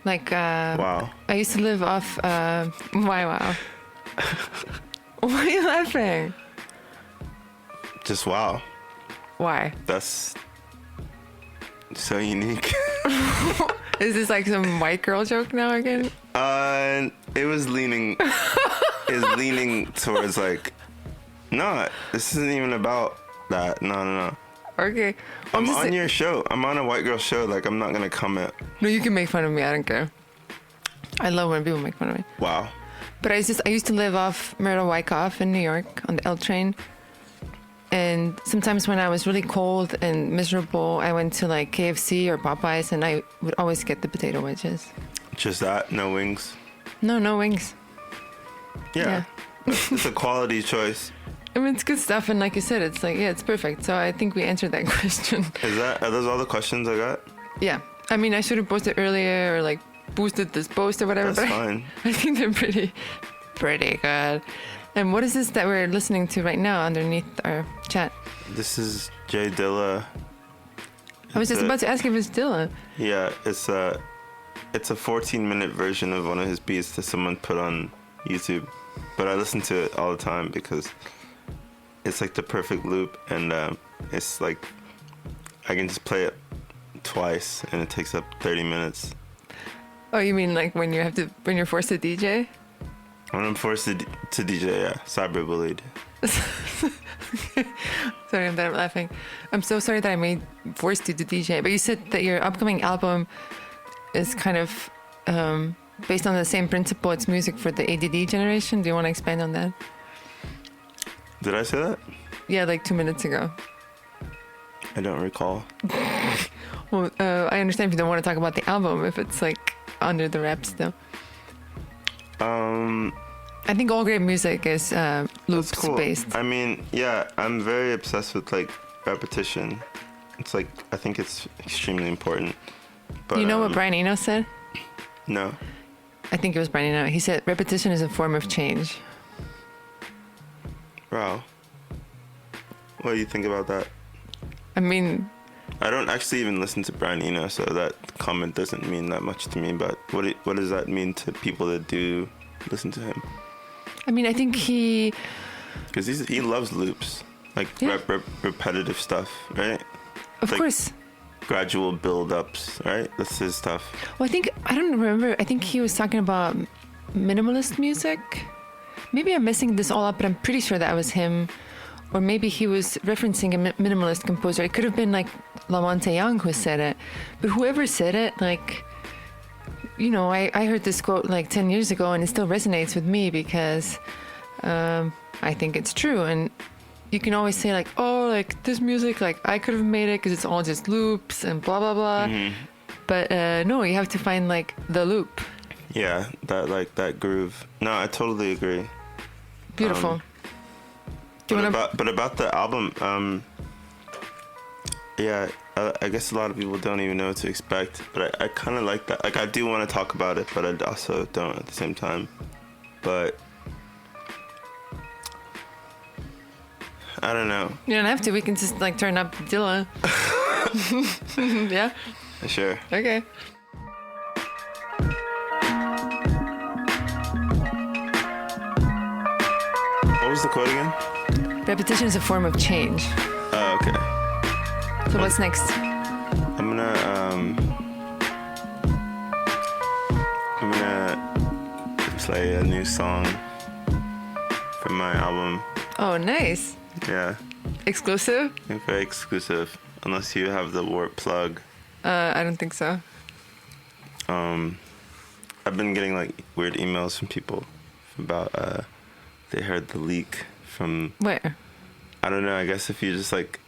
Like, wow. I used to live off, wow. Why are you laughing? Just wow. Why? That's so unique. Is this like some white girl joke now again? It was leaning towards like, no, this isn't even about that. No. Okay. I'm on your show. I'm on a white girl show. Like, I'm not gonna comment. No, you can make fun of me. I don't care. I love when people make fun of me. Wow. But I used to live off Myrtle Wyckoff in New York on the L train. And sometimes when I was really cold and miserable, I went to like KFC or Popeyes, and I would always get the potato wedges. Just that? No wings? No wings. Yeah. It's a quality choice. I mean, it's good stuff, and like you said, it's like, yeah, it's perfect. So I think we answered that question. Are those all the questions I got? Yeah. I mean, I should have posted earlier or like boosted this post or whatever. That's but fine. I think they're pretty good. And what is this that we're listening to right now underneath our chat? This is Jay Dilla. I was just about to ask if it's Dilla. Yeah, it's a 14-minute version of one of his beats that someone put on YouTube. But I listen to it all the time because it's like the perfect loop, and it's like I can just play it twice and it takes up 30 minutes. Oh, you mean like when you're forced to DJ? When I'm forced to DJ, yeah. Cyberbullied. Sorry that I'm laughing. I'm so sorry that I made forced you to DJ. But you said that your upcoming album is kind of based on the same principle. It's music for the ADD generation. Do you want to expand on that? Did I say that? Yeah, like 2 minutes ago. I don't recall. Well, I understand if you don't want to talk about the album, if it's like under the wraps still. I think all great music is loops cool. based. I mean, yeah, I'm very obsessed with like repetition. It's like, I think it's extremely important. But you know what Brian Eno said? No. I think it was Brian Eno. He said repetition is a form of change. Wow. What do you think about that? I mean, I don't actually even listen to Brian Eno, so that comment doesn't mean that much to me. But what does that mean to people that do listen to him? I mean, I think because he loves loops, like repetitive stuff, right? Of like course. Gradual build-ups, right? That's his stuff. Well, I don't remember. I think he was talking about minimalist music. Maybe I'm messing this all up, but I'm pretty sure that was him. Or maybe he was referencing a minimalist composer. It could have been like Lamonte Young who said it. But whoever said it, like, you know, I heard this quote like 10 years ago, and it still resonates with me because I think it's true. And you can always say like, oh, like this music, like I could have made it because it's all just loops and blah, blah, blah. Mm-hmm. But no, you have to find like the loop. Yeah, that groove. No, I totally agree. Beautiful. But about the album, yeah, I guess a lot of people don't even know what to expect. But I kind of like that. Like, I do want to talk about it, but I also don't at the same time. But I don't know. You don't have to. We can just like turn up Dilla. Yeah. Sure. Okay. What was the quote again? Repetition is a form of change. Oh, okay. So what's next? I'm gonna play a new song from my album. Oh, nice. Yeah. Exclusive? Very exclusive. Unless you have the Warp plug. I don't think so. I've been getting like weird emails from people about they heard the leak from... Where? I don't know. I guess if you just like...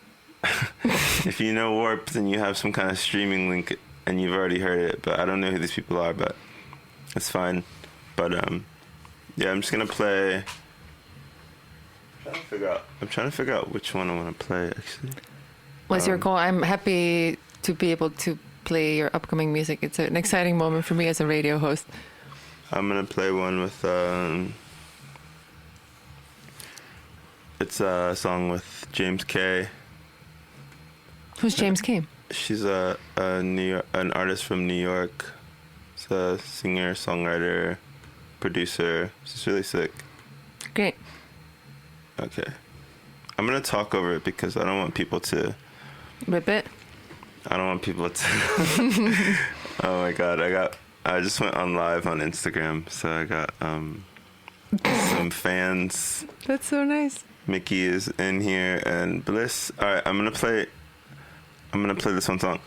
if you know Warp, then you have some kind of streaming link and you've already heard it. But I don't know who these people are, but it's fine. But yeah, I'm just gonna play... I'm trying to figure out which one I want to play, actually. What's your goal? I'm happy to be able to play your upcoming music. It's an exciting moment for me as a radio host. I'm gonna play one with It's a song with James K. Who's James K? She's an artist from New York. She's a singer, songwriter, producer. She's really sick. Great. Okay. I'm gonna talk over it because I don't want people to Rip it. I don't want people to Oh my god, I just went on live on Instagram, so I got some fans. That's so nice. Mickey is in here and Bliss. Alright, I'm gonna play this one song.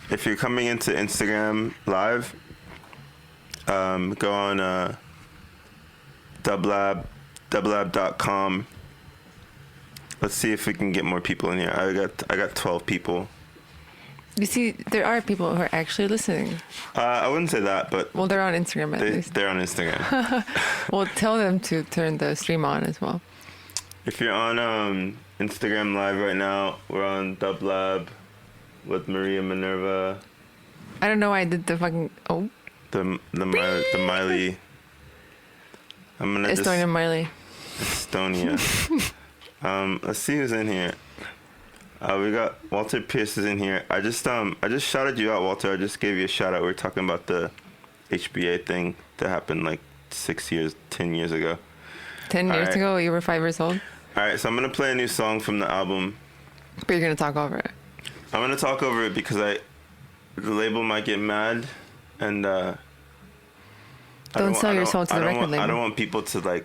If you're coming into Instagram live, go on dublab.com. Let's see if we can get more people in here. I got 12 people. You see, there are people who are actually listening. I wouldn't say that, but Well, they're on Instagram at least. they're on Instagram. Well, tell them to turn the stream on as well. If you're on Instagram live right now, we're on dublab with Maria Minerva. I don't know why I did the fucking The Miley. I'm gonna Estonian Miley. Estonia. Let's see who's in here. We got Walter Pierce is in here. I just shouted you out, Walter. I just gave you a shout out. We were talking about the HBA thing that happened like 10 years ago. 10 years ago, you were 5 years old? All right, so I'm going to play a new song from the album. But you're going to talk over it. I'm going to talk over it because the label might get mad and Don't sell your soul to the record label. I don't want people to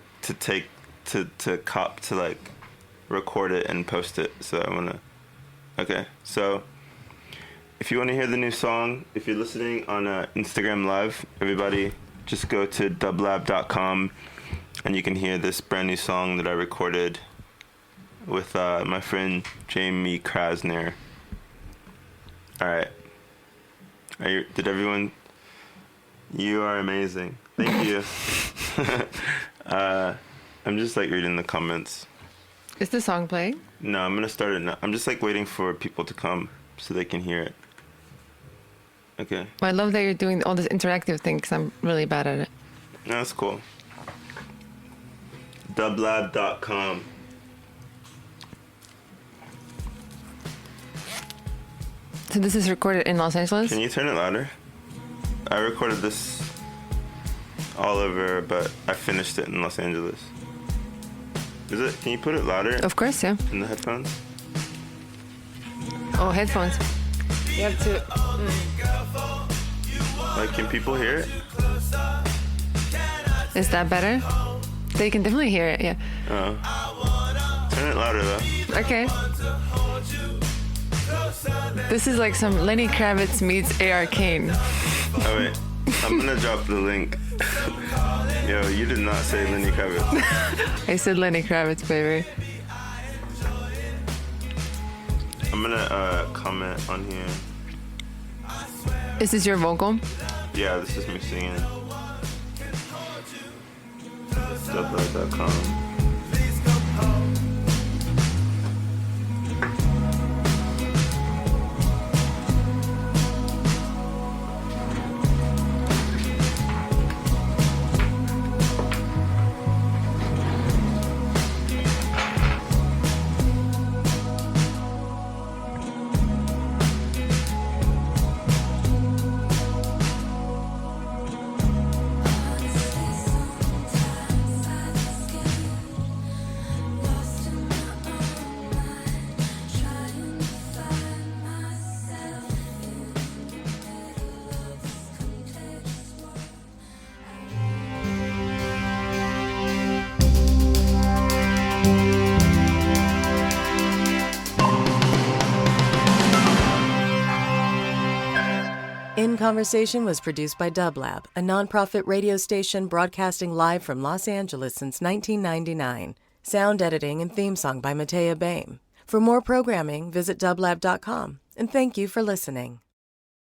cop to like record it and post it. So I want to. Okay, so if you want to hear the new song, if you're listening on Instagram Live, everybody just go to dublab.com and you can hear this brand new song that I recorded with my friend Jamie Krasner. All right. Did everyone? You are amazing. Thank you. I'm just like reading the comments. Is the song playing? No, I'm gonna start it now. I'm just like waiting for people to come so they can hear it. Okay. Well, I love that you're doing all this interactive thing because I'm really bad at it. No, that's cool. dublab.com. So this is recorded in Los Angeles? Can you turn it louder? I recorded this all over, but I finished it in Los Angeles. Can you put it louder? Of course, yeah. In the headphones? Oh, headphones. You have to... Like, can people hear it? Is that better? They can definitely hear it, yeah. Oh. Turn it louder, though. Okay. This is like some Lenny Kravitz meets A.R. Kane. Oh, wait. I'm gonna drop the link. Yo, you did not say Lenny Kravitz. I said Lenny Kravitz, baby. I'm gonna comment on here. Is this your vocal? Yeah, this is me singing. Dublab.com. In Conversation was produced by Dublab, a nonprofit radio station broadcasting live from Los Angeles since 1999. Sound editing and theme song by Matea Baim. For more programming, visit dublab.com. And thank you for listening.